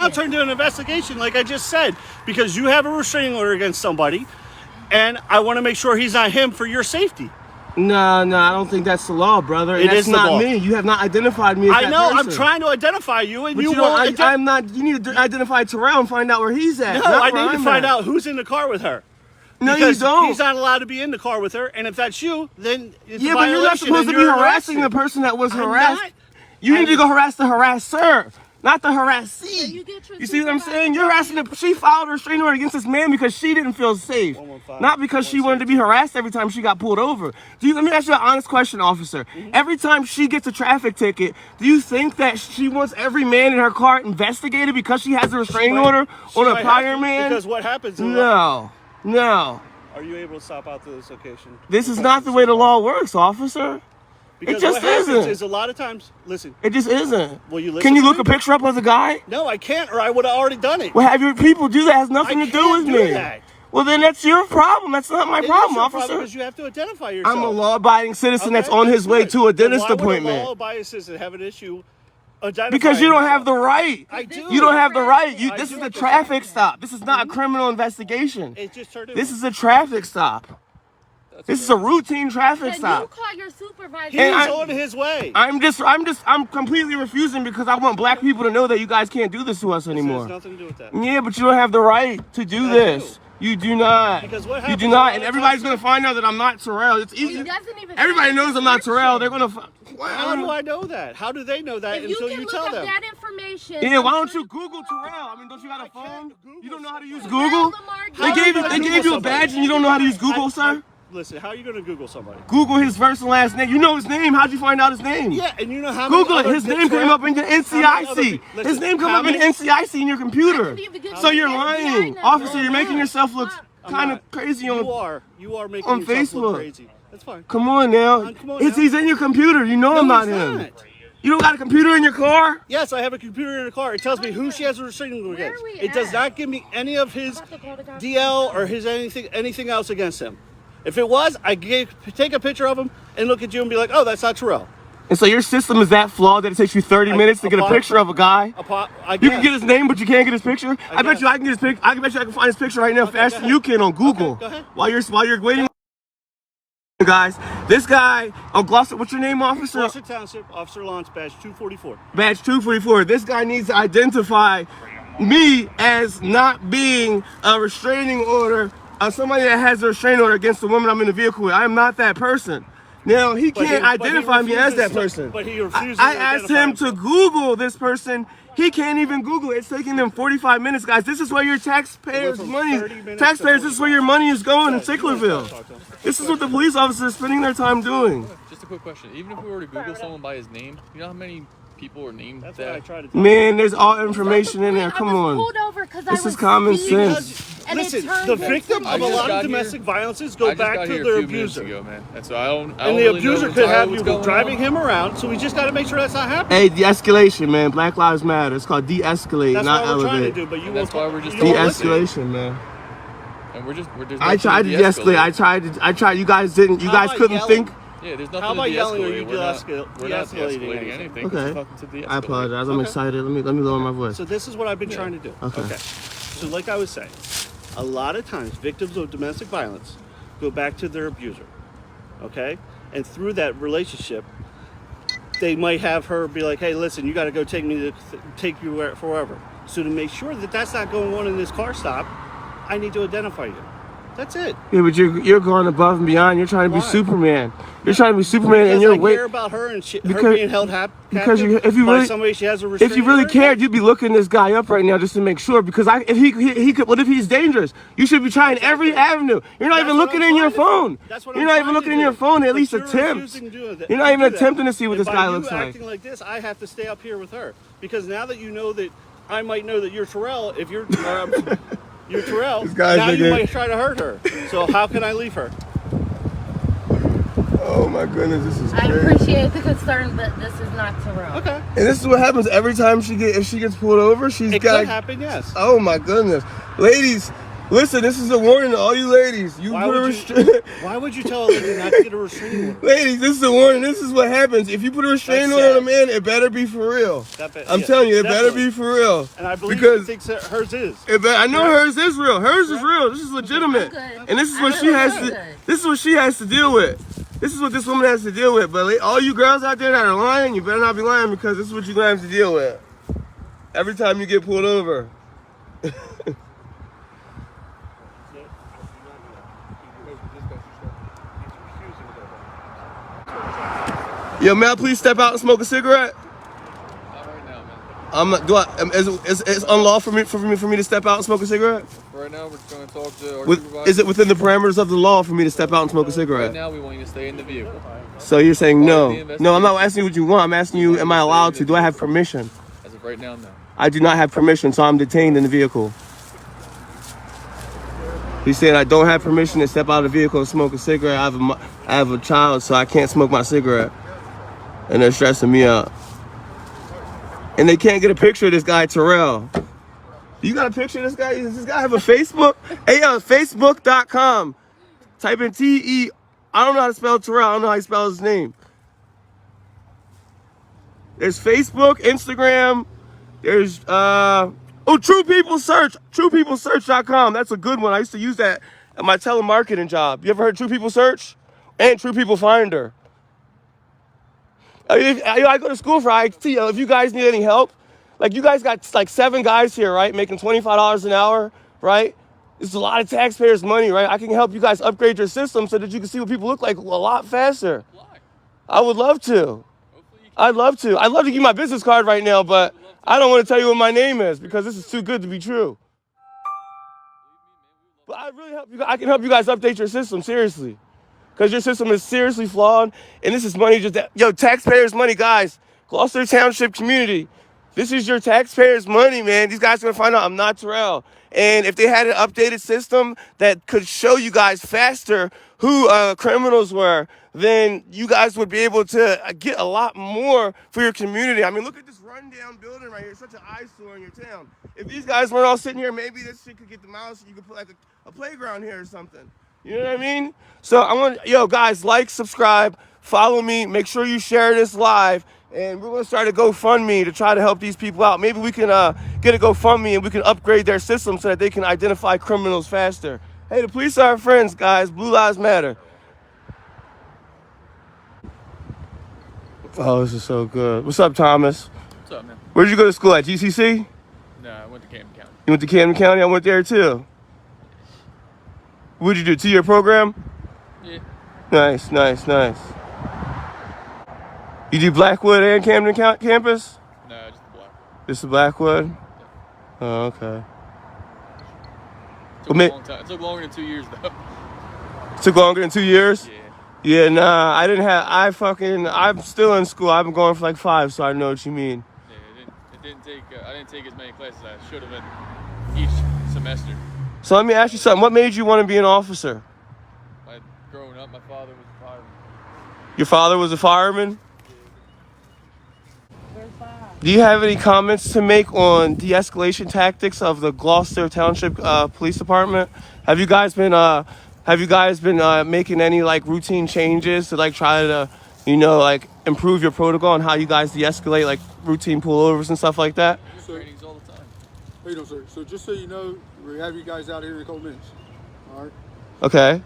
I'll turn to an investigation, like I just said, because you have a restraining order against somebody, and I want to make sure he's not him for your safety. No, I don't think that's the law, brother. And that's not me. You have not identified me as that know. person. I'm trying to identify you, and but you won't. I'm not. You need to identify Terrell and find out where he's at. No, I need to find out who's in the car with her. No, you don't. He's not allowed to be in the car with her, and if that's you, then it's yeah, but you're not supposed to be harassing the person that was harassed. You need to go harass the harasser, not the harassee. You see what I'm saying? You're harassing she filed a restraining order against this man because she didn't feel safe, not because she wanted to be harassed every time she got pulled over. Let me ask you an honest question, officer. Every time she gets a traffic ticket, do you think that she wants every man in her car investigated because she has a restraining order on a prior man? Because what happens? No. Are you able to stop out to this location? This is not the way the law works, officer. Because it just what happens isn't. Is a lot of times, listen. It just isn't. Will you listen? Can you look a picture up of the guy? No, I can't, or I would have already done it. Well, have your people do that. It has nothing to do with me. That. Well, then that's your problem. That's not my problem, officer. Because you have to identify yourself. I'm a law-abiding citizen that's on his way to a dentist appointment. Why would a law-abiding citizen have an issue? Because you don't have the right. I do. You don't have the right. This is a traffic stop. This is not a criminal investigation. It just turned this is a traffic stop. This is a routine traffic stop. You call your supervisor. He's on his way. I'm completely refusing because I want black people to know that you guys can't do this to us anymore. There's nothing to do with that. Yeah, but you don't have the right to do this. You do not. Because what you do not, and everybody's gonna find out that I'm not Terrell. It's easy. Everybody knows I'm not Terrell. They're gonna. How do I know that? How do they know that until you tell them? That information. Yeah, why don't you Google Terrell? I mean, don't you got a phone? You don't know how to use Google? They gave you a badge and you don't know how to use Google, sir? Listen, how are you going to Google somebody? Google his first and last name. You know his name. How'd you find out his name? Yeah, and you know how Google it. His name came up in your NCIC. His name came up in NCIC in your computer. So you're lying. Officer, you're making yourself look kind of crazy on You are making yourself look crazy. That's fine. Come on now. He's in your computer. You know I'm not him. You don't got a computer in your car? Yes, I have a computer in the car. It tells me who she has a restraining order against. It does not give me any of his DL or his anything else against him. If it was, I'd take a picture of him and look at you and be like, oh, that's not Terrell. And so your system is that flawed that it takes you 30 minutes to get a picture of a guy? You can get his name, but you can't get his picture? I bet you I can get his picture. I bet you I can find his picture right now faster than you can on Google. Go ahead. While you're waiting. Guys, this guy, Gloucester, what's your name, officer? Gloucester Township, Officer Lawrence, badge 244. Badge 244. This guy needs to identify me as not being a restraining order, somebody that has a restraining order against the woman I'm in the vehicle with. I am not that person. Now, he can't identify me as that person. But he refuses I asked him to Google this person. He can't even Google it. It's taking them 45 minutes, guys. This is where your taxpayers' this is where your money is going in Sicklerville. This is what the police officers are spending their time doing. Just a quick question. Even if we were to Google someone by his name, you know how many people are named That's that? what I try to tell Man, there's all information in there. Come on. This is common sense. Listen, the victim of a lot of domestic violences go back to their abuser. And so I don't And the really abuser know could have you what's driving going him around, so we just got to make sure that's not happening. Hey, de-escalation, man. Black Lives Matter. It's called de-escalate, That's not what we're trying to elevate. do, but you That's won't. why we're just you don't listen. De-escalation, man. And we're just I tried to de-escalate. I tried. You guys didn't. You guys couldn't think. Yeah, there's nothing How about to yelling? Are de-escalate. you We're not de-escalating anything. Okay. We're just fucking to de-escalate. I apologize. I'm excited. Let me lower my voice. So this is what I've been trying to do. Okay. So like I was saying, a lot of times victims of domestic violence go back to their abuser. Okay? And through that relationship, they might have her be like, hey, listen, you got to go take you forever. So to make sure that that's not going on in this car stop, I need to identify you. That's it. Yeah, but you're going above and beyond. You're trying to be Superman. You're trying to be Superman, and you're care about her and her being held because if you by really somebody she has a if you really order cared, against. you'd be looking this guy up right now just to make sure. Because if he could, what if he's dangerous? You should be trying every avenue. You're not even looking in your phone. You're not even looking in your phone. At least attempt. You're not even attempting to see what this guy looks like. Acting like this, I have to stay up here with her because now that you know that I might know that you're Terrell. If you're you're Terrell, now you might try to hurt her. So how can I leave her? Oh my goodness, this is crazy. I appreciate the concern, but this is not Terrell. Okay. And this is what happens every time if she gets pulled over. It could happen, yes. Oh my goodness, ladies, Listen, this is a warning to all you ladies. Why would you tell a lady not to get a restraining order? Ladies, this is a warning. This is what happens. If you put a restraining order on a man, it better be for real. I'm telling you, it better be for real. And I believe she thinks that hers is. I know hers is real. Hers is real. This is legitimate. And this is what she has to. This is what she has to deal with. This is what this woman has to deal with. But all you girls out there that are lying, you better not be lying because this is what you're gonna have to deal with every time you get pulled over. Yo, may I please step out and smoke a cigarette? Not right now, man. I'm not. It's unlawful for me to step out and smoke a cigarette? Right now, we're just going to talk to our supervisor. Is it within the parameters of the law for me to step out and smoke a cigarette? Right now, we want you to stay in the vehicle. So you're saying no? No, I'm not asking you what you want. I'm asking you, am I allowed to? Do I have permission? As of right now, no. I do not have permission, so I'm detained in the vehicle. He's saying I don't have permission to step out of the vehicle and smoke a cigarette. I have a child, so I can't smoke my cigarette. And they're stressing me out. And they can't get a picture of this guy, Terrell. You got a picture of this guy? Does this guy have a Facebook? Hey, yo, Facebook.com. Type in T-E. I don't know how to spell Terrell. I don't know how he spells his name. There's Facebook, Instagram. There's, True People Search. TruePeopleSearch.com. That's a good one. I used to use that at my telemarketing job. You ever heard True People Search? And True People Finder. I go to school for IT. If you guys need any help, like you guys got like 7 guys here, right? Making $25 an hour, right? It's a lot of taxpayers' money, right? I can help you guys upgrade your system so that you can see what people look like a lot faster. I would love to. I'd love to. I'd love to give you my business card right now, but I don't want to tell you what my name is because this is too good to be true. But I really help you. I can help you guys update your system, seriously. Because your system is seriously flawed, and this is money taxpayers' money, guys. Gloucester Township community, this is your taxpayers' money, man. These guys are gonna find out I'm not Terrell. And if they had an updated system that could show you guys faster who criminals were, then you guys would be able to get a lot more for your community. I mean, look at this rundown building right here. It's such an eyesore in your town. If these guys weren't all sitting here, maybe this shit could get demolished and you could put like a playground here or something. You know what I mean? So I want, guys, like, subscribe, follow me, make sure you share this live, and we're gonna start a GoFundMe to try to help these people out. Maybe we can get a GoFundMe and we can upgrade their system so that they can identify criminals faster. Hey, the police are our friends, guys. Blue Lives Matter. Oh, this is so good. What's up, Thomas? What's up, man? Where'd you go to school at? GCC? No, I went to Camden County. You went to Camden County? I went there too. What'd you do? 2-year program? Yeah. Nice. You do Blackwood and Camden campus? No, just the Blackwood. Just the Blackwood? Yeah. Oh, okay. Took a long time. It took longer than 2 years, though. Took longer than 2 years? Yeah. Yeah, nah, I'm still in school. I've been going for like 5, so I know what you mean. Yeah, it didn't take, I didn't take as many classes as I should have in each semester. So let me ask you something. What made you want to be an officer? Growing up, my father was a fireman. Your father was a fireman? Do you have any comments to make on de-escalation tactics of the Gloucester Township Police Department? Have you guys been making any like routine changes to like try to, like improve your protocol and how you guys de-escalate like routine pullovers and stuff like that? Trainings all the time. How you doing, sir? So just so you know, we have you guys out here in a couple minutes. All right. Okay.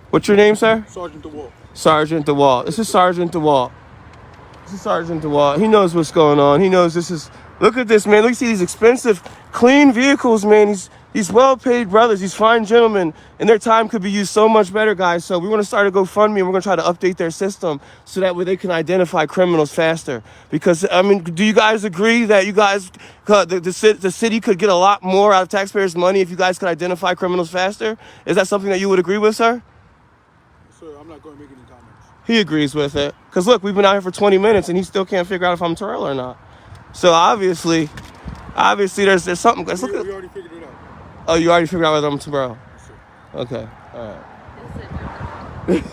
What's your name, sir? Sergeant DeWalt. Sergeant DeWalt. This is Sergeant DeWalt. He knows what's going on. He knows this is. Look at this, man. Look, see these expensive, clean vehicles, man. These well-paid brothers, these fine gentlemen, and their time could be used so much better, guys. So we want to start a GoFundMe, and we're going to try to update their system so that way they can identify criminals faster. Because, I mean, do you guys agree that you guys, the city could get a lot more out of taxpayers' money if you guys could identify criminals faster? Is that something that you would agree with, sir? Sir, I'm not going to make any comments. He agrees with it. Because, look, we've been out here for 20 minutes, and he still can't figure out if I'm Terrell or not. So, obviously, there's something. We already figured it out. Oh, you already figured out whether I'm Terrell? Yes, sir. Okay, all right.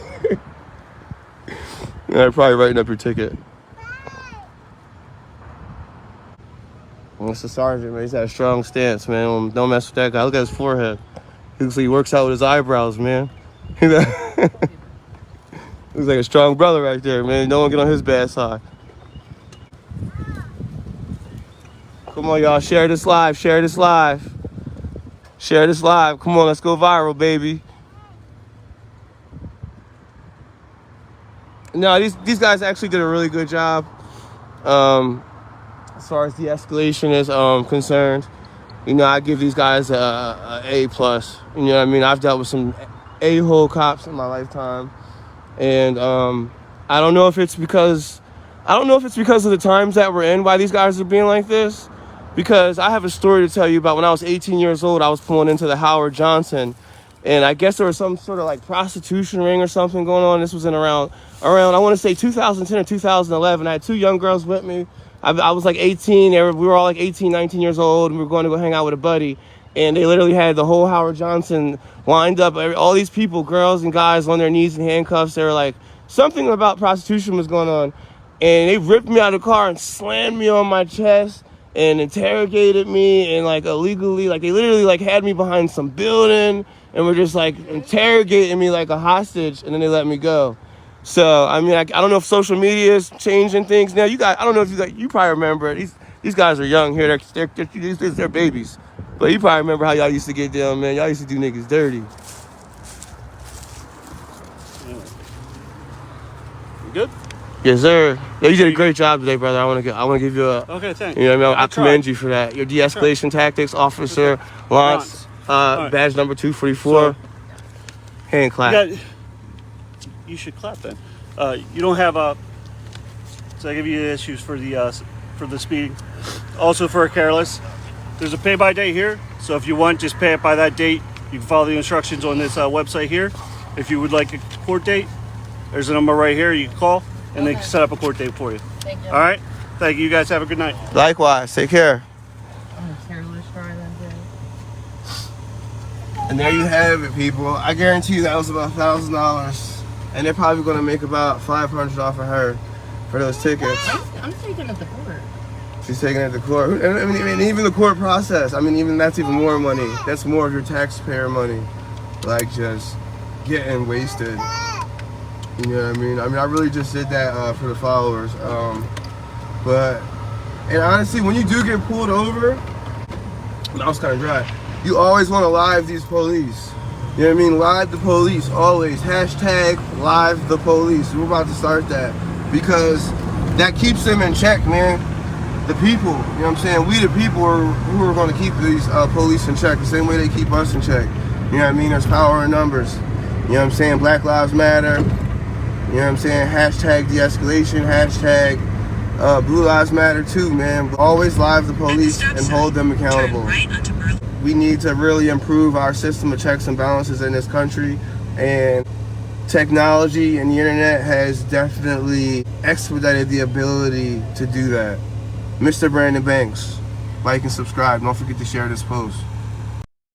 Yeah, probably writing up your ticket. That's the sergeant, man. He's got a strong stance, man. Don't mess with that guy. Look at his forehead. He looks like he works out with his eyebrows, man. Looks like a strong brother right there, man. No one get on his bad side. Come on, y'all. Share this live. Share this live. Share this live. Come on, let's go viral, baby. No, these guys actually did a really good job. As far as the escalation is concerned, you know, I give these guys a A+. You know what I mean? I've dealt with some a-hole cops in my lifetime, and I don't know if it's because of the times that we're in why these guys are being like this. Because I have a story to tell you about when I was 18 years old. I was pulling into the Howard Johnson, and I guess there was some sort of like prostitution ring or something going on. This was in around I want to say 2010 or 2011. I had two young girls with me. I was like 18. We were all like 18, 19 years old, and we were going to go hang out with a buddy. And they literally had the whole Howard Johnson lined up. All these people, girls and guys, on their knees in handcuffs. They were like, something about prostitution was going on. And they ripped me out of the car and slammed me on my chest and interrogated me and like illegally, like they literally like had me behind some building and were just like interrogating me like a hostage, and then they let me go. So I mean, I don't know if social media is changing things now. I don't know if you probably remember it. These guys are young here. They're babies, but you probably remember how y'all used to get down, man. Y'all used to do niggas dirty. You good? Yes, sir. Yeah, you did a great job today, brother. I want to give you a. Okay, thanks. You know what I mean? I commend you for that. Your de-escalation tactics, Officer Lance, badge number 244. Hand clap. You should clap then. You don't have so I give you issues for the speeding. Also for a careless. There's a pay by date here. So if you want, just pay it by that date. You can follow the instructions on this website here. If you would like a court date, there's a number right here. You can call. And they can set up a court date for you. Thank you. All right? Thank you. You guys have a good night. Likewise. Take care. Careless driving. And there you have it, people. I guarantee you that was about $1,000. And they're probably going to make about $500 off of her for those tickets. I'm taking it to court. She's taking it to court. And I mean, even the court process, I mean, even that's even more money. That's more of your taxpayer money. Like, just getting wasted. You know what I mean? I really just did that for the followers. And honestly, when you do get pulled over, that was kind of dry. You always want to live these police. You know what I mean? Live the police, always. Hashtag live the police. We're about to start that because that keeps them in check, man. The people, you know what I'm saying? We the people who are going to keep these police in check the same way they keep us in check. You know what I mean? There's power in numbers. You know what I'm saying? Black Lives Matter. You know what I'm saying? Hashtag de-escalation, hashtag Blue Lives Matter too, man. Always live the police and hold them accountable. We need to really improve our system of checks and balances in this country, and technology and the internet has definitely expedited the ability to do that. Mr. Brandon Banks, like and subscribe. Don't forget to share this post.